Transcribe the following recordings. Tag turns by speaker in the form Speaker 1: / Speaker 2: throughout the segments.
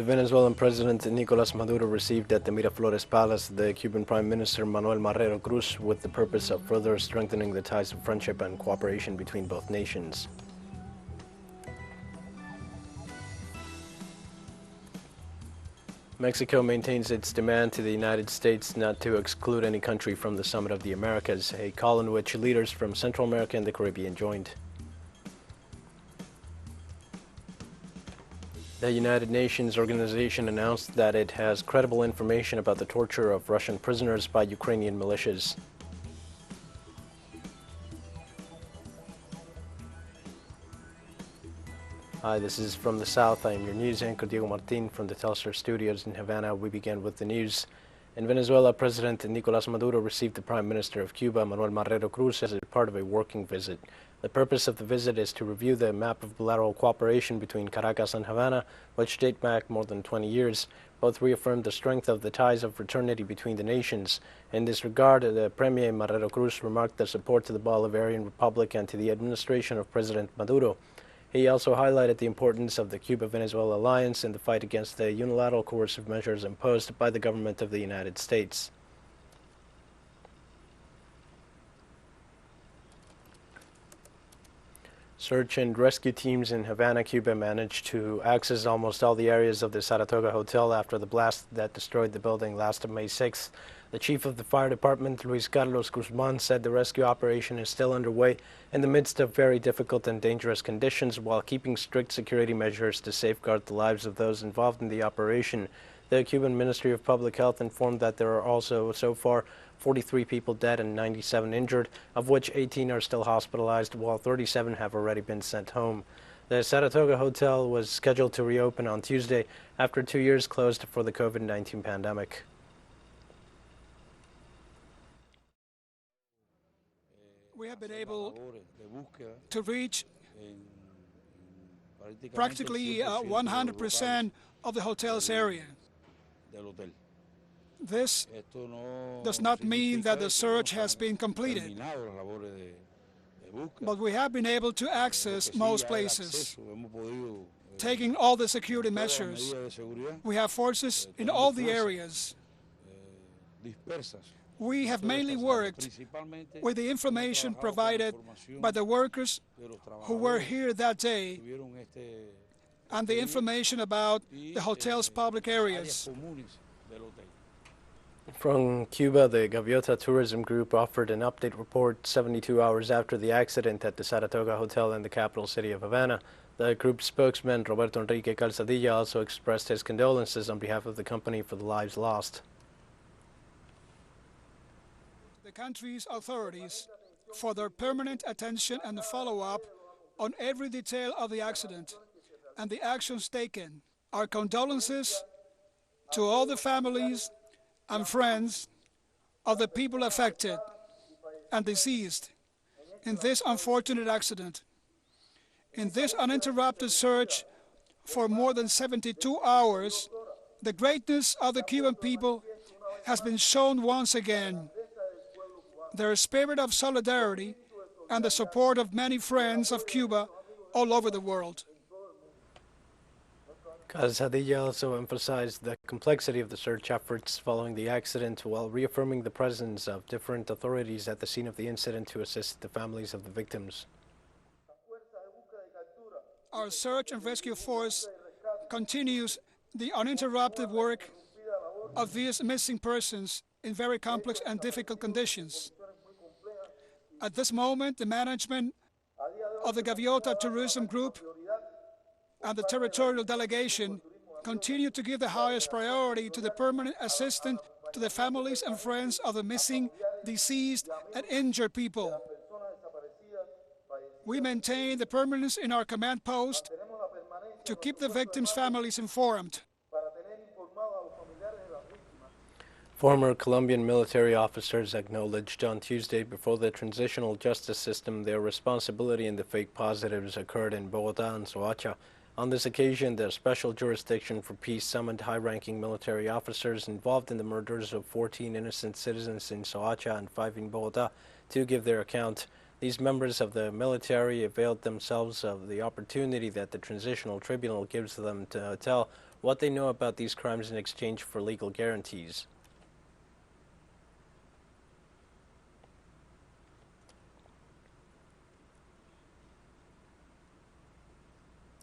Speaker 1: Venezuelan President Nicolas Maduro received at the Miraflores Palace the Cuban Prime Minister Manuel Marrero with the purpose of further strengthening the ties of friendship and cooperation between both nations. Mexico maintains its demand to the United States not to exclude any country from the Summit of the Americas, a call in which leaders from Central America and the Caribbean joined. The United Nations organization announced that it has credible information about the torture of Russian prisoners by Ukrainian militias. Hi, this is From the South. I am your news anchor, Diego Martin, from the Telstar studios in Havana. We begin with the news. In Venezuela, President Nicolas Maduro received the Prime Minister of Cuba, Manuel Marrero as a part of a working visit. The purpose of the visit is to review the map of bilateral cooperation between Caracas and Havana, which date back more than 20 years. Both reaffirmed the strength of the ties of fraternity between the nations. In this regard, the Premier Marrero remarked their support to the Bolivarian Republic and to the administration of President Maduro. He also highlighted the importance of the Cuba-Venezuela alliance in the fight against the unilateral coercive measures imposed by the government of the United States. Search and rescue teams in Havana, Cuba managed to access almost all the areas of the Saratoga Hotel after the blast that destroyed the building last May 6th. The chief of the fire department, Luis Carlos Guzman, said the rescue operation is still underway in the midst of very difficult and dangerous conditions while keeping strict security measures to safeguard the lives of those involved in the operation. The Cuban Ministry of Public Health informed that there are also, so far, 43 people dead and 97 injured, of which 18 are still hospitalized, while 37 have already been sent home. The Saratoga Hotel was scheduled to reopen on Tuesday after 2 years closed for the COVID-19 pandemic.
Speaker 2: We have been able to reach practically 100% of the hotel's area. This does not mean that the search has been completed, but we have been able to access most places, taking all the security measures. We have forces in all the areas. We have mainly worked with the information provided by the workers who were here that day and the information about the hotel's public areas.
Speaker 1: From Cuba, the Gaviota Tourism Group offered an update report 72 hours after the accident at the Saratoga Hotel in the capital city of Havana. The group's spokesman, Roberto Enrique Calzadilla, also expressed his condolences on behalf of the company for the lives lost.
Speaker 2: The country's authorities for their permanent attention and follow-up on every detail of the accident and the actions taken. Our condolences to all the families and friends of the people affected and deceased in this unfortunate accident. In this uninterrupted search for more than 72 hours, the greatness of the Cuban people has been shown once again. Their spirit of solidarity and the support of many friends of Cuba all over the world.
Speaker 1: Calzadilla also emphasized the complexity of the search efforts following the accident while reaffirming the presence of different authorities at the scene of the incident to assist the families of the victims.
Speaker 2: Our search and rescue force continues the uninterrupted work of these missing persons in very complex and difficult conditions. At this moment, the management of the Gaviota Tourism Group and the territorial delegation continue to give the highest priority to the permanent assistance to the families and friends of the missing, deceased, and injured people. We maintain the permanence in our command post to keep the victims' families informed.
Speaker 1: Former Colombian military officers acknowledged on Tuesday before the transitional justice system their responsibility in the fake positives occurred in Bogotá and Soacha. On this occasion, the Special Jurisdiction for Peace summoned high-ranking military officers involved in the murders of 14 innocent citizens in Soacha and 5 in Bogotá to give their account. These members of the military availed themselves of the opportunity that the Transitional Tribunal gives them to tell what they know about these crimes in exchange for legal guarantees.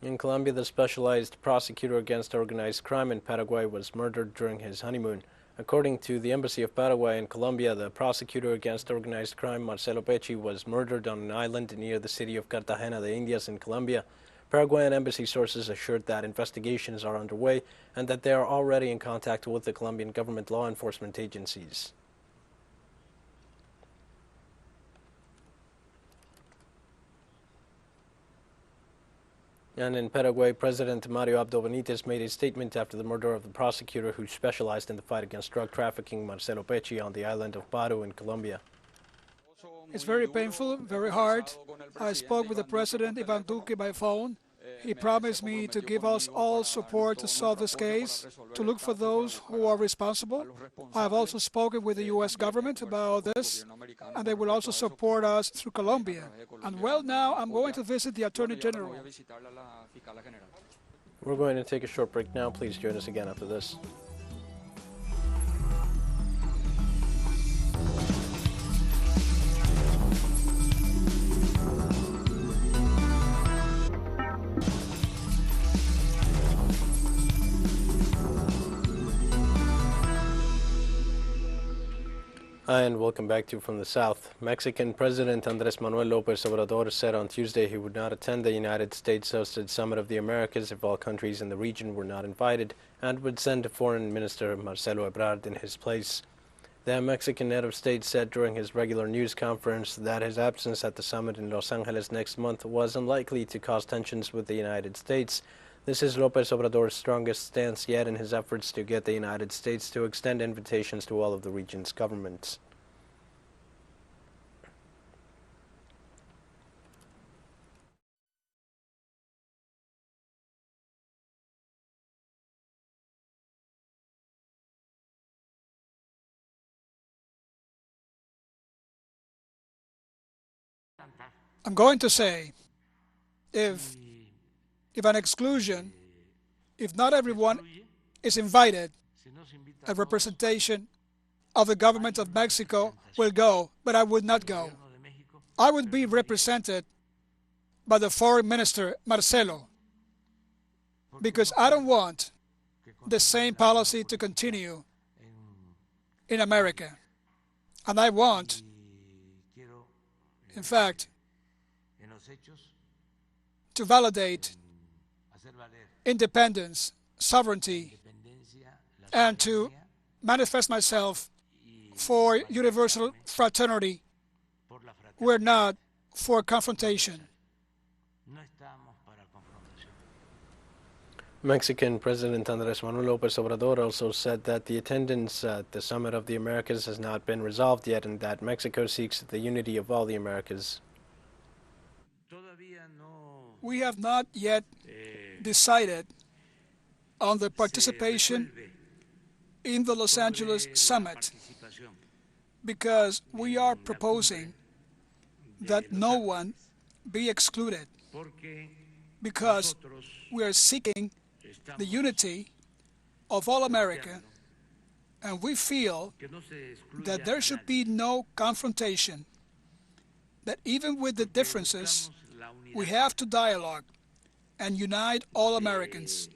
Speaker 1: In Colombia, the specialized prosecutor against organized crime in Paraguay was murdered during his honeymoon. According to the Embassy of Paraguay in Colombia, the prosecutor against organized crime, Marcelo Pecci, was murdered on an island near the city of Cartagena de Indias in Colombia. Paraguayan embassy sources assured that investigations are underway and that they are already in contact with the Colombian government law enforcement agencies. And in Paraguay, President Mario Abdo Benitez made a statement after the murder of the prosecutor who specialized in the fight against drug trafficking, Marcelo Pecci, on the island of Baru in Colombia.
Speaker 2: It's very painful, very hard. I spoke with the President, Ivan Duque, by phone. He promised me to give us all support to solve this case, to look for those who are responsible. I have also spoken with the U.S. government about this, and they will also support us through Colombia. And well, now I'm going to visit the Attorney General.
Speaker 1: We're going to take a short break now. Please join us again after this. Hi, and welcome back to From the South. Mexican President Andrés Manuel López Obrador said on Tuesday he would not attend the United States-hosted Summit of the Americas if all countries in the region were not invited, and would send Foreign Minister Marcelo Ebrard in his place. The Mexican head of state said during his regular news conference that his absence at the summit in Los Angeles next month was unlikely to cause tensions with the United States. This is López Obrador's strongest stance yet in his efforts to get the United States to extend invitations to all of the region's governments.
Speaker 2: I'm going to say, if an exclusion, if not everyone is invited, a representation of the government of Mexico will go, but I would not go. I would be represented by the Foreign Minister, Marcelo, because I don't want the same policy to continue in America. And I want, in fact, to validate independence, sovereignty, and to manifest myself for universal fraternity. We're not for confrontation.
Speaker 1: Mexican President Andrés Manuel López Obrador also said that the attendance at the Summit of the Americas has not been resolved yet and that Mexico seeks the unity of all the Americas.
Speaker 2: We have not yet decided on the participation in the Los Angeles Summit because we are proposing that no one be excluded because we are seeking the unity of all America, and we feel that there should be no confrontation, that even with the differences, we have to dialogue and unite all Americans.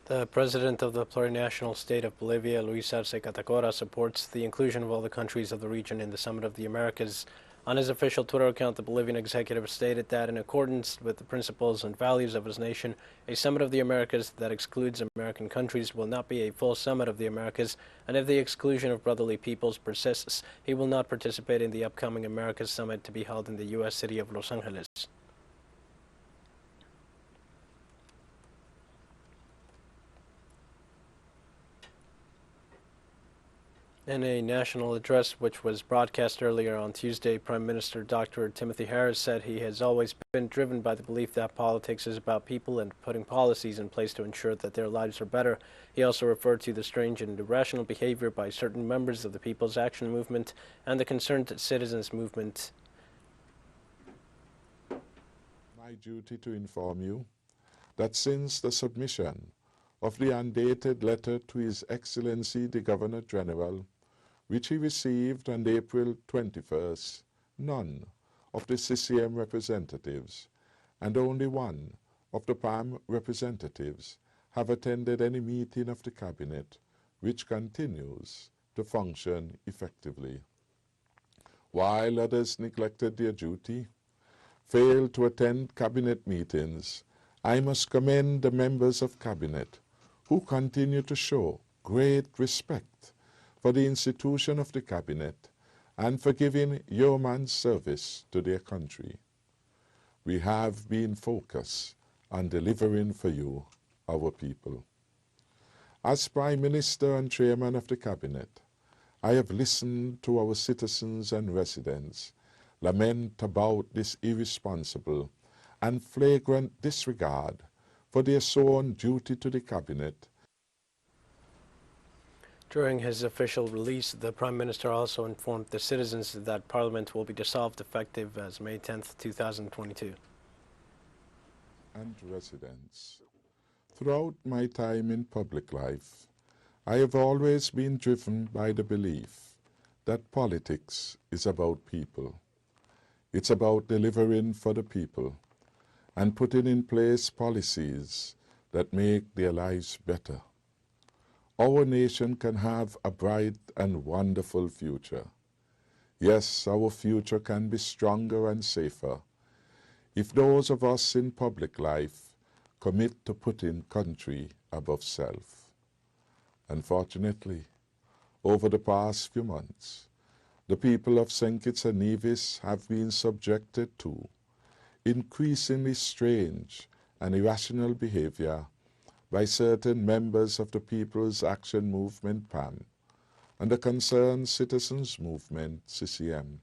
Speaker 1: The president of the plurinational state of Bolivia, Luis Arce Catacora, supports the inclusion of all the countries of the region in the Summit of the Americas. On his official Twitter account, the Bolivian executive stated that in accordance with the principles and values of his nation, a Summit of the Americas that excludes American countries will not be a full Summit of the Americas, and if the exclusion of brotherly peoples persists, he will not participate in the upcoming Americas Summit to be held in the U.S. city of Los Angeles. In a national address which was broadcast earlier on Tuesday, Prime Minister Dr. Timothy Harris said he has always been driven by the belief that politics is about people and putting policies in place to ensure that their lives are better. He also referred to the strange and irrational behavior by certain members of the People's Action Movement and the Concerned Citizens Movement.
Speaker 3: my duty to inform you that since the submission of the undated letter to His Excellency the Governor-General, which he received on April 21st, none of the CCM representatives and only one of the PAM representatives have attended any meeting of the Cabinet, which continues to function effectively. While others neglected their duty, failed to attend Cabinet meetings, I must commend the members of Cabinet who continue to show great respect for the institution of the Cabinet and for giving yeoman's service to their country. We have been focused on delivering for you, our people. As Prime Minister and Chairman of the Cabinet, I have listened to our citizens and residents lament about this irresponsible and flagrant disregard for their sworn duty to the Cabinet.
Speaker 1: During his official release, the Prime Minister also informed the citizens that Parliament will be dissolved effective as May 10th, 2022.
Speaker 3: And residents, throughout my time in public life, I have always been driven by the belief that politics is about people. It's about delivering for the people and putting in place policies that make their lives better. Our nation can have a bright and wonderful future. Yes, our future can be stronger and safer if those of us in public life commit to putting country above self. Unfortunately, over the past few months, the people of St. Kitts and Nevis have been subjected to increasingly strange and irrational behavior by certain members of the People's Action Movement, PAM, and the Concerned Citizens Movement, CCM.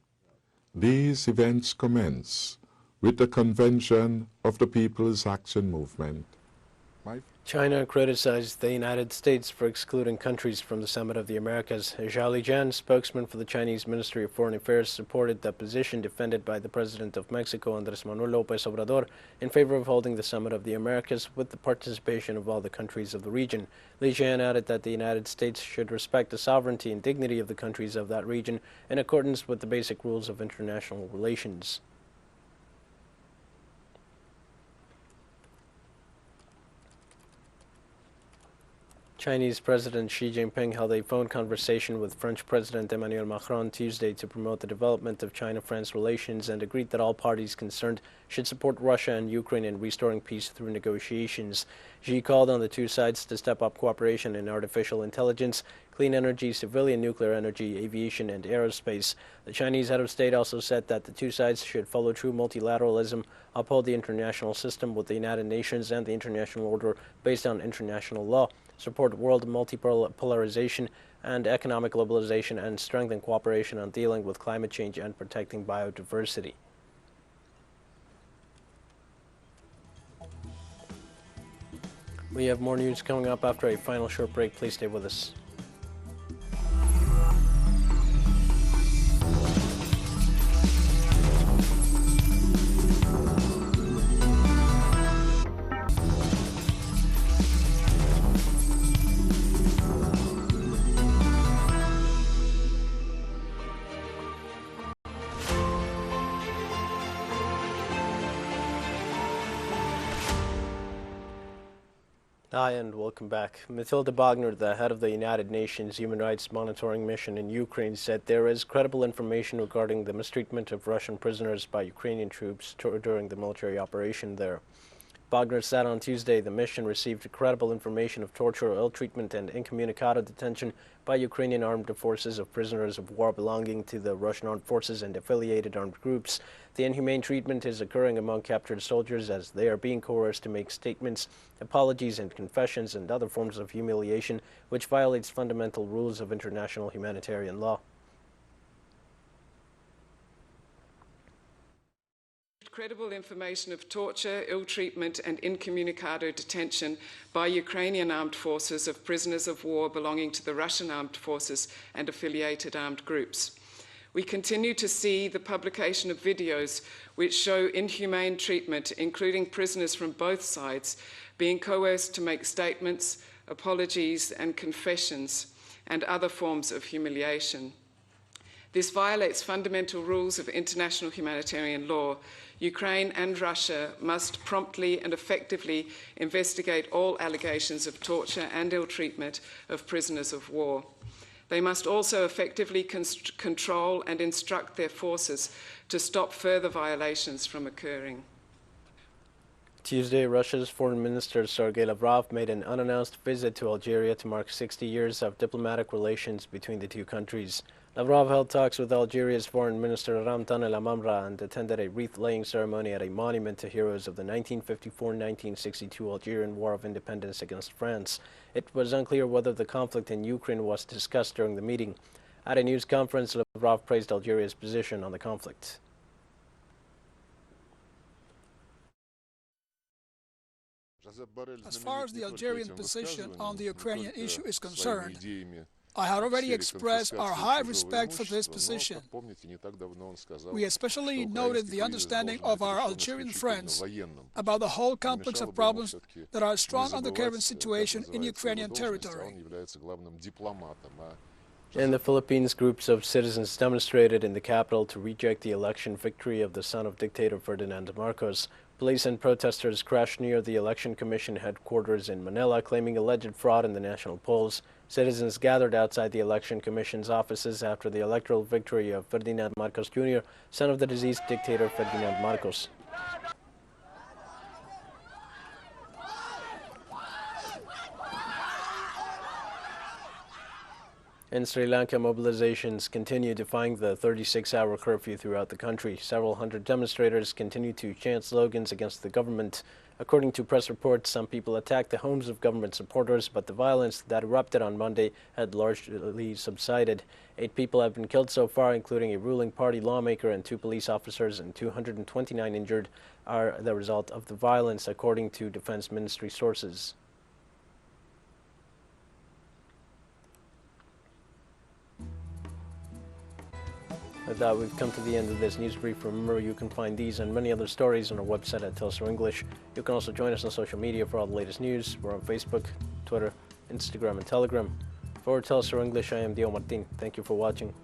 Speaker 3: These events commence with the convention of the People's Action Movement.
Speaker 1: China criticized the United States for excluding countries from the Summit of the Americas. Zhao Lijian, spokesman for the Chinese Ministry of Foreign Affairs, supported the position defended by the President of Mexico, Andrés Manuel López Obrador, in favor of holding the Summit of the Americas with the participation of all the countries of the region. Lijian added that the United States should respect the sovereignty and dignity of the countries of that region in accordance with the basic rules of international relations. Chinese President Xi Jinping held a phone conversation with French President Emmanuel Macron Tuesday to promote the development of China-France relations and agreed that all parties concerned should support Russia and Ukraine in restoring peace through negotiations. Xi called on the two sides to step up cooperation in artificial intelligence, clean energy, civilian nuclear energy, aviation, and aerospace. The Chinese head of state also said that the two sides should follow true multilateralism, uphold the international system with the United Nations and the international order based on international law, support world multipolarization and economic globalization, and strengthen cooperation on dealing with climate change and protecting biodiversity. We have more news coming up after a final short break. Please stay with us. Hi, and welcome back. Mathilde Bogner, the head of the United Nations Human Rights Monitoring Mission in Ukraine, said there is credible information regarding the mistreatment of Russian prisoners by Ukrainian troops during the military operation there. Bogner said on Tuesday the mission received credible information of torture, ill treatment, and incommunicado detention by Ukrainian armed forces of prisoners of war belonging to the Russian armed forces and affiliated armed groups. The inhumane treatment is occurring among captured soldiers as they are being coerced to make statements, apologies, and confessions, and other forms of humiliation, which violates fundamental rules of international humanitarian law.
Speaker 4: Credible information of torture, ill treatment, and incommunicado detention by Ukrainian armed forces of prisoners of war belonging to the Russian armed forces and affiliated armed groups. We continue to see the publication of videos which show inhumane treatment, including prisoners from both sides, being coerced to make statements, apologies, and confessions, and other forms of humiliation. This violates fundamental rules of international humanitarian law. Ukraine and Russia must promptly and effectively investigate all allegations of torture and ill treatment of prisoners of war. They must also effectively control and instruct their forces to stop further violations from occurring.
Speaker 1: Tuesday, Russia's Foreign Minister Sergei Lavrov made an unannounced visit to Algeria to mark 60 years of diplomatic relations between the two countries. Lavrov held talks with Algeria's Foreign Minister Ramtan El Amamra and attended a wreath-laying ceremony at a monument to heroes of the 1954-1962 Algerian War of Independence against France. It was unclear whether the conflict in Ukraine was discussed during the meeting. At a news conference, Lavrov praised Algeria's position on the conflict.
Speaker 2: As far as the Algerian position on the Ukrainian issue is concerned, I had already expressed our high respect for this position. We especially noted the understanding of our Algerian friends about the whole complex of problems that are strong on the current situation in Ukrainian territory.
Speaker 1: In the Philippines, groups of citizens demonstrated in the capital to reject the election victory of the son of dictator Ferdinand Marcos. Police and protesters crashed near the Election Commission headquarters in Manila, claiming alleged fraud in the national polls. Citizens gathered outside the Election Commission's offices after the electoral victory of Ferdinand Marcos Jr., son of the deceased dictator Ferdinand Marcos. In Sri Lanka, mobilizations continue, defying the 36-hour curfew throughout the country. Several hundred demonstrators continue to chant slogans against the government. According to press reports, some people attacked the homes of government supporters, but the violence that erupted on Monday had largely subsided. 8 people have been killed so far, including a ruling party lawmaker and 2 police officers, and 229 injured are the result of the violence, according to Defense Ministry sources. With that, we've come to the end of this news brief. Remember, you can find these and many other stories on our website at Telstar English. You can also join us on social media for all the latest news. We're on Facebook, Twitter, Instagram, and Telegram. For Telstar English, I am Dio Martin. Thank you for watching.